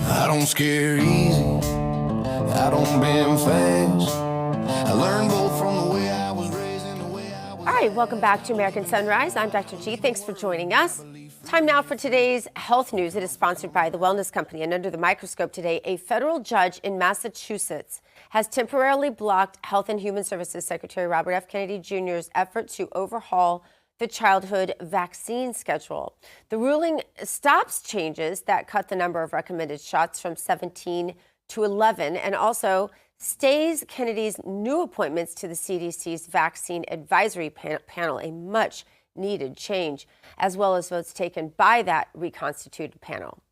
I don't scare easy, I don't bend fast. I learned both from the way I was raised and the way I was. All right, welcome back to American Sunrise. I'm Dr. G. Thanks for joining us. Time now for today's health news. It is sponsored by the Wellness Company. And under the microscope today, a federal judge in Massachusetts has temporarily blocked Health and Human Services Secretary Robert F. Kennedy Jr.'s effort to overhaul the childhood vaccine schedule. The ruling stops changes that cut the number of recommended shots from 17 to 11 and also stays Kennedy's new appointments to the CDC's vaccine advisory panel, a much needed change, as well as votes taken by that reconstituted panel.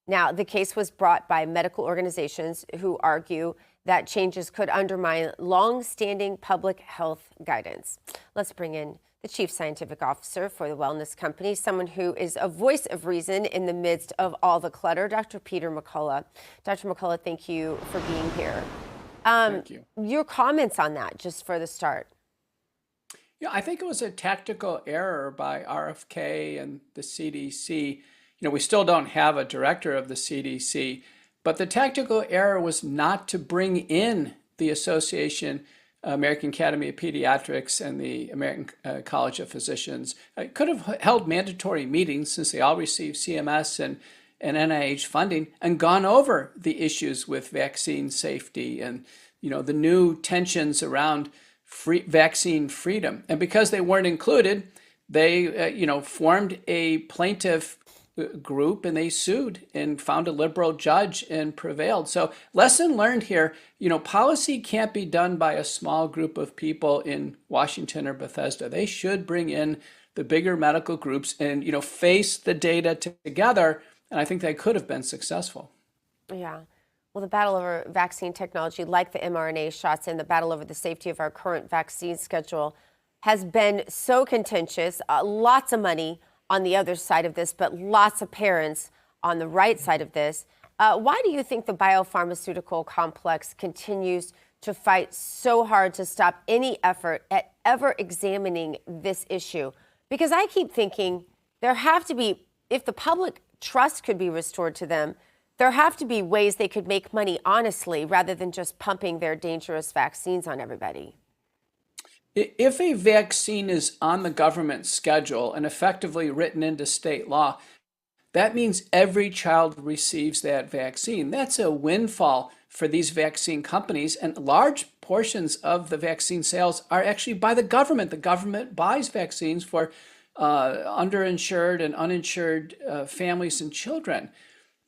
Now, the case was brought by medical organizations who argue that changes could undermine long-standing public health guidance. Let's bring in the Chief Scientific Officer for the Wellness Company, someone who is a voice of reason in the midst of all the clutter, Dr. Peter McCullough. Dr. McCullough, thank you for being here. Thank you. Your comments on that, just for the start. Yeah, I think it was a tactical error by RFK and the CDC. We still don't have a director of the CDC, but the tactical error was not to bring in the Association, American Academy of Pediatrics, and the American College of Physicians. It could have held mandatory meetings since they all receive CMS and NIH funding and gone over the issues with vaccine safety and the new tensions around vaccine freedom. And because they weren't included, they formed a plaintiff group and they sued and found a liberal judge and prevailed. So lesson learned here, policy can't be done by a small group of people in Washington or Bethesda. They should bring in the bigger medical groups and face the data together. And I think they could have been successful. Yeah. Well, the battle over vaccine technology, like the mRNA shots and the battle over the safety of our current vaccine schedule, has been so contentious. Lots of money on the other side of this, but lots of parents on the right side of this. Why do you think the biopharmaceutical complex continues to fight so hard to stop any effort at ever examining this issue? Because I keep thinking there have to be, if the public trust could be restored to them, there have to be ways they could make money honestly rather than just pumping their dangerous vaccines on everybody. If a vaccine is on the government schedule and effectively written into state law, that means every child receives that vaccine. That's a windfall for these vaccine companies, and large portions of the vaccine sales are actually by the government. The government buys vaccines for underinsured and uninsured families and children.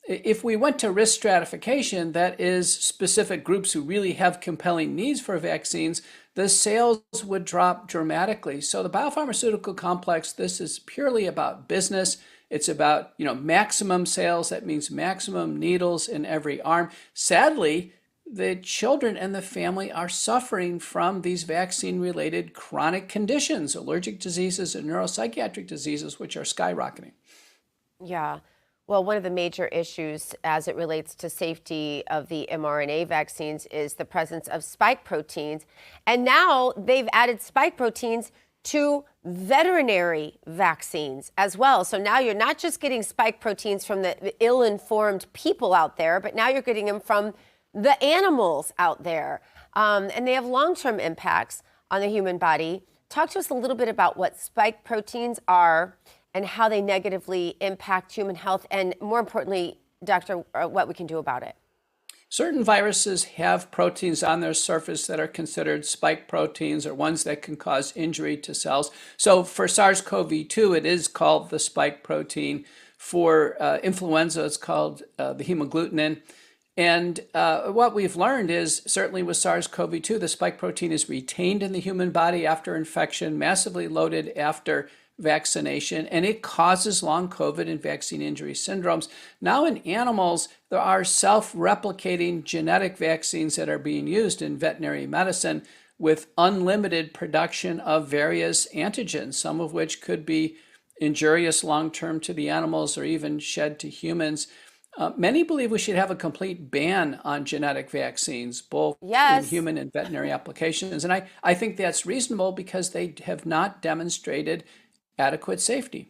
If we went to risk stratification, that is specific groups who really have compelling needs for vaccines, the sales would drop dramatically. So the biopharmaceutical complex, this is purely about business. It's about, maximum sales. That means maximum needles in every arm. Sadly, the children and the family are suffering from these vaccine-related chronic conditions, allergic diseases and neuropsychiatric diseases, which are skyrocketing. Yeah. Well, one of the major issues as it relates to safety of the mRNA vaccines is the presence of spike proteins. And now they've added spike proteins to veterinary vaccines as well. So now you're not just getting spike proteins from the ill-informed people out there, but now you're getting them from the animals out there. And they have long-term impacts on the human body. Talk to us a little bit about what spike proteins are and how they negatively impact human health, and more importantly, Doctor, what we can do about it. Certain viruses have proteins on their surface that are considered spike proteins or ones that can cause injury to cells. So for SARS-CoV-2, it is called the spike protein. For influenza, it's called the hemagglutinin. And what we've learned is, certainly with SARS-CoV-2, the spike protein is retained in the human body after infection, massively loaded after vaccination, and it causes long COVID and vaccine injury syndromes. Now in animals, there are self-replicating genetic vaccines that are being used in veterinary medicine with unlimited production of various antigens, some of which could be injurious long-term to the animals or even shed to humans. Many believe we should have a complete ban on genetic vaccines, both in human and veterinary applications. And I think that's reasonable because they have not demonstrated adequate safety.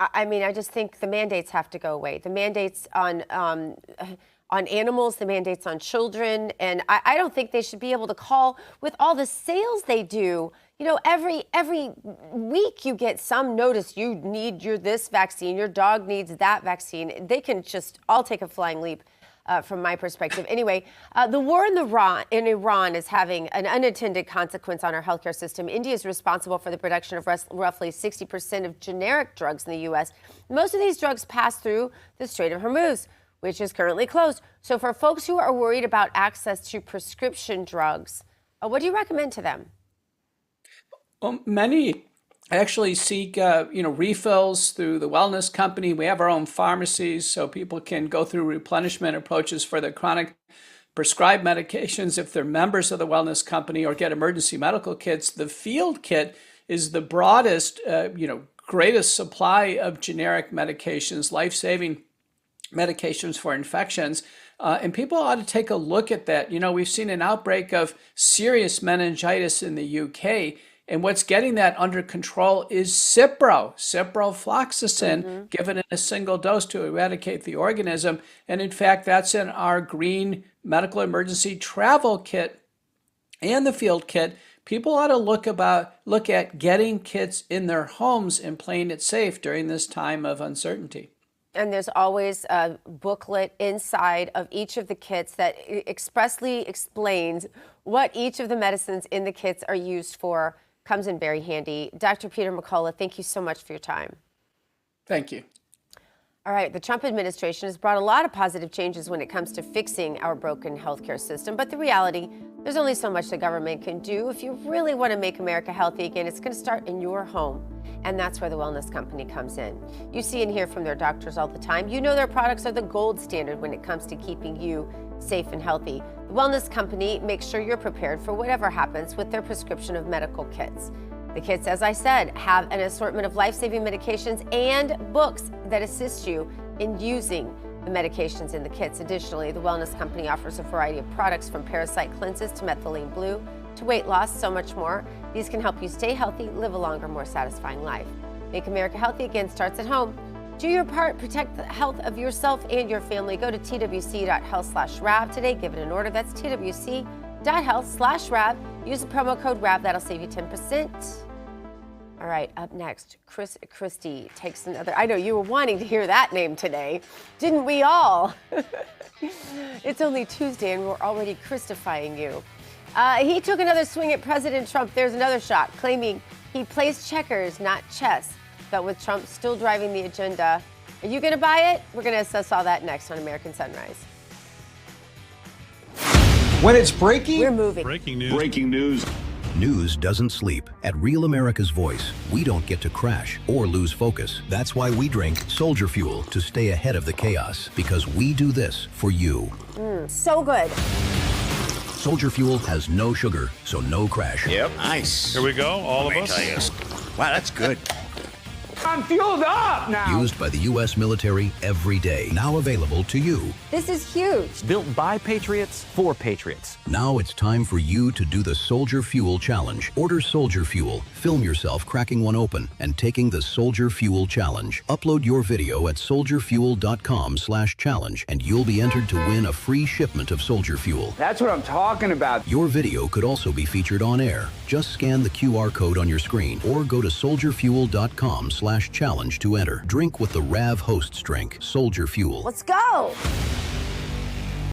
I mean, I just think the mandates have to go away. The mandates on animals, the mandates on children, and I don't think they should be able to call with all the sales they do. You know, every week you get some notice you need this vaccine, your dog needs that vaccine. They can just all take a flying leap from my perspective. Anyway, the war in Iran is having an unintended consequence on our healthcare system. India is responsible for the production of roughly 60% of generic drugs in the U.S. Most of these drugs pass through the Strait of Hormuz, which is currently closed. So for folks who are worried about access to prescription drugs, what do you recommend to them? Well, many actually seek, refills through the wellness company. We have our own pharmacies, so people can go through replenishment approaches for their chronic prescribed medications if they're members of the wellness company, or get emergency medical kits. The field kit is the broadest, greatest supply of generic medications, life-saving medications for infections. And people ought to take a look at that. You know, we've seen an outbreak of serious meningitis in the UK. And what's getting that under control is ciprofloxacin, given in a single dose to eradicate the organism. And in fact, that's in our green medical emergency travel kit and the field kit. People ought to look at getting kits in their homes and playing it safe during this time of uncertainty. And there's always a booklet inside of each of the kits that expressly explains what each of the medicines in the kits are used for. Comes in very handy. Dr. Peter McCullough, thank you so much for your time. Thank you. All right, the Trump administration has brought a lot of positive changes when it comes to fixing our broken healthcare system. But the reality, there's only so much the government can do. If you really want to make America healthy again, it's going to start in your home. And that's where the Wellness Company comes in. You see and hear from their doctors all the time. You know their products are the gold standard when it comes to keeping you safe and healthy. The Wellness Company makes sure you're prepared for whatever happens with their prescription of medical kits. The kits, as I said, have an assortment of life-saving medications and books that assist you in using the medications in the kits. Additionally, the Wellness Company offers a variety of products from parasite cleanses to methylene blue to weight loss, so much more. These can help you stay healthy, live a longer, more satisfying life. Make America healthy again starts at home. Do your part, protect the health of yourself and your family. Go to twc.health/RAV today. Give it an order. That's twc.health/RAV. Use the promo code RAV. That'll save you 10%. All right, up next, Christie takes another. I know you were wanting to hear that name today. Didn't we all? It's only Tuesday and we're already Christifying you. He took another swing at President Trump. There's another shot, claiming he plays checkers, not chess. But with Trump still driving the agenda, are you going to buy it? We're going to assess all that next on American Sunrise. When it's breaking, we're moving. Breaking news. Breaking news. News doesn't sleep. At Real America's Voice, we don't get to crash or lose focus. That's why we drink Soldier Fuel to stay ahead of the chaos, because we do this for you. So good. Soldier Fuel has no sugar, so no crash. Yep. Nice. Here we go, all of us. Wow, that's good. I'm fueled up now. Used by the U.S. military every day. Now available to you. This is huge. Built by Patriots for Patriots. Now it's time for you to do the Soldier Fuel Challenge. Order Soldier Fuel, film yourself cracking one open, and taking the Soldier Fuel Challenge. Upload your video at soldierfuel.com/challenge, and you'll be entered to win a free shipment of Soldier Fuel. That's what I'm talking about. Your video could also be featured on air. Just scan the QR code on your screen or go to soldierfuel.com/challenge to enter. Drink with the RAV hosts drink, Soldier Fuel. Let's go.